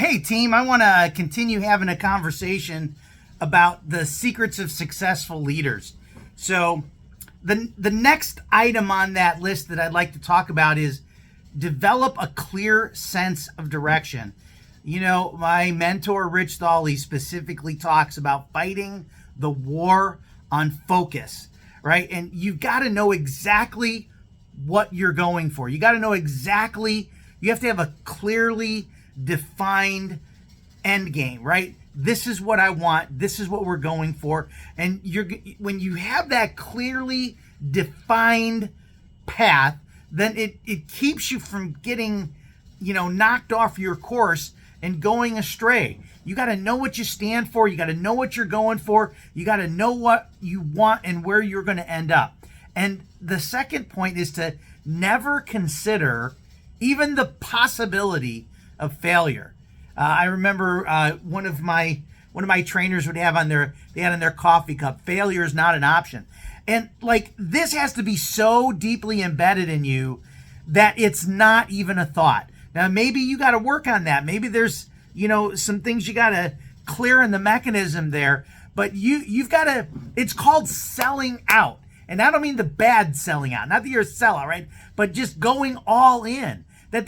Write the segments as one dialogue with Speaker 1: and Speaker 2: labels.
Speaker 1: Hey, team, I want to continue having a conversation about the secrets of successful leaders. So, the next item on that list that I'd like to talk about is develop a clear sense of direction. You know, my mentor, Rich Thawley, specifically talks about fighting the war on focus, right? And you've got to know exactly what you're going for. You got to know exactly, you have to have a clearly defined end game, right? This is what I want. This is what we're going for. And when you have that clearly defined path, then it keeps you from getting, knocked off your course and going astray. You got to know what you stand for. You got to know what you're going for. You got to know what you want and where you're going to end up. And the second point is to never consider even the possibility of failure. I remember one of my trainers would have on their coffee cup, failure is not an option. And this has to be so deeply embedded in you that it's not even a thought. Now maybe you got to work on that. Maybe there's some things you got to clear in the mechanism there, but you've got to, it's called selling out. And I don't mean the bad selling out, not that you're a sellout, right? But just going all in. That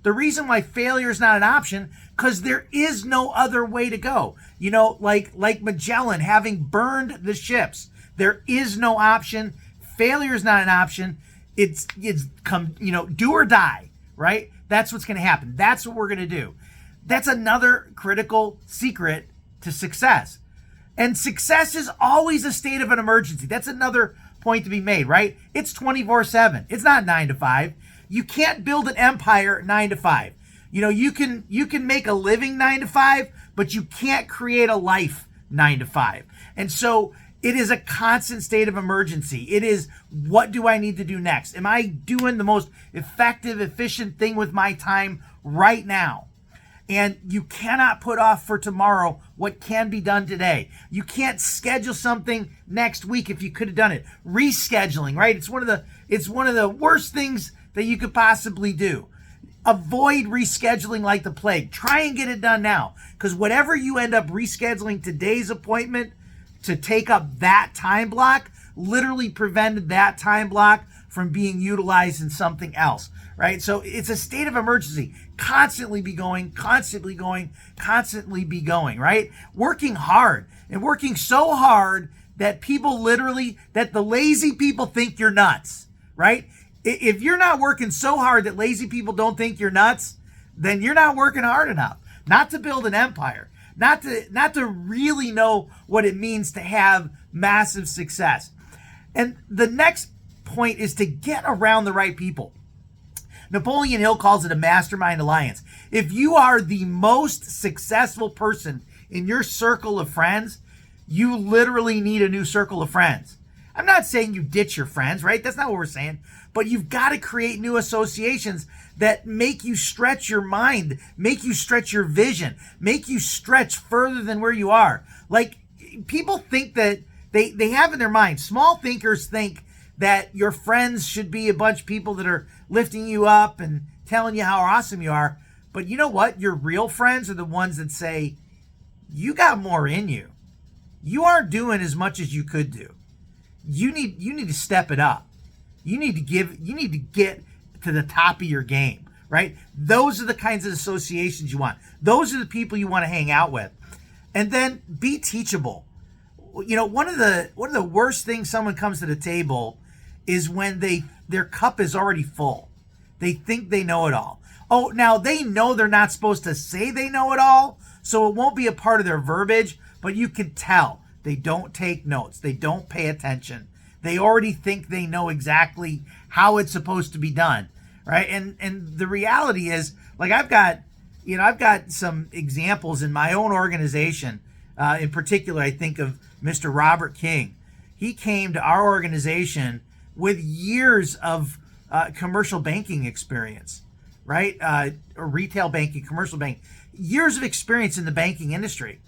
Speaker 1: the reason why failure is not an option, because there is no other way to go. Like Magellan having burned the ships, there is no option. Failure is not an option. It's do or die, right? That's what's going to happen. That's what we're going to do. That's another critical secret to success. And success is always a state of an emergency. That's another point to be made, right? It's 24/7. It's not 9 to 5. You can't build an empire 9 to 5. You can make a living 9 to 5, but you can't create a life 9 to 5. And so it is a constant state of emergency. It is, what do I need to do next? Am I doing the most effective, efficient thing with my time right now? And you cannot put off for tomorrow what can be done today. You can't schedule something next week if you could have done it. Rescheduling, right? It's one of the worst things that you could possibly do. Avoid rescheduling like the plague. Try and get it done now. Because whatever you end up rescheduling today's appointment to take up that time block literally prevented that time block from being utilized in something else, right? So it's a state of emergency. Constantly be going, constantly going, constantly be going, right? Working hard and working so hard that that the lazy people think you're nuts, right? If you're not working so hard that lazy people don't think you're nuts, then you're not working hard enough. Not to build an empire, not to really know what it means to have massive success. And the next point is to get around the right people. Napoleon Hill calls it a mastermind alliance. If you are the most successful person in your circle of friends, you literally need a new circle of friends. I'm not saying you ditch your friends, right? That's not what we're saying. But you've got to create new associations that make you stretch your mind, make you stretch your vision, make you stretch further than where you are. People think that they have in their mind, small thinkers think that your friends should be a bunch of people that are lifting you up and telling you how awesome you are. But you know what? Your real friends are the ones that say, you got more in you. You aren't doing as much as you could do. You need to step it up. You need to get to the top of your game, right? Those are the kinds of associations you want. Those are the people you want to hang out with. And then be teachable. One of the worst things someone comes to the table is when their cup is already full. They think they know it all. Oh, now they know they're not supposed to say they know it all, so it won't be a part of their verbiage, but you can tell they don't take notes. They don't pay attention. They already think they know exactly how it's supposed to be done, right? And the reality is, I've got some examples in my own organization. In particular, I think of Mr. Robert King. He came to our organization with years of commercial banking experience, right? Retail banking, commercial banking, years of experience in the banking industry.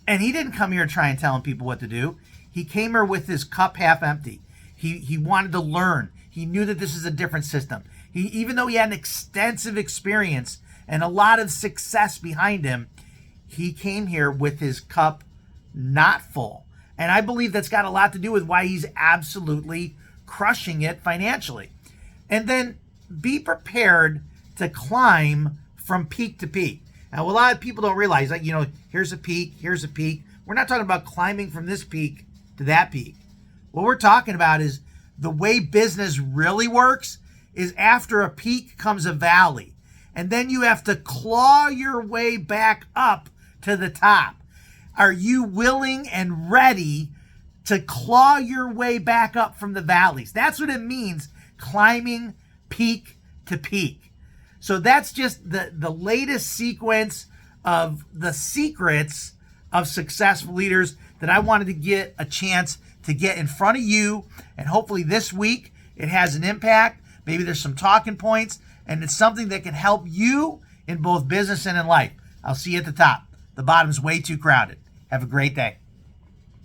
Speaker 1: And he didn't come here to try and tell people what to do. He came here with his cup half empty. He wanted to learn. He knew that this is a different system. Even though he had an extensive experience and a lot of success behind him, he came here with his cup not full. And I believe that's got a lot to do with why he's absolutely crushing it financially. And then be prepared to climb from peak to peak. Now, a lot of people don't realize that, here's a peak, here's a peak. We're not talking about climbing from this peak to that peak. What we're talking about is the way business really works is after a peak comes a valley. And then you have to claw your way back up to the top. Are you willing and ready to claw your way back up from the valleys? That's what it means, climbing peak to peak. So that's just the latest sequence of the secrets of successful leaders that I wanted to get a chance to get in front of you. And hopefully this week it has an impact. Maybe there's some talking points, and it's something that can help you in both business and in life. I'll see you at the top. The bottom's way too crowded. Have a great day.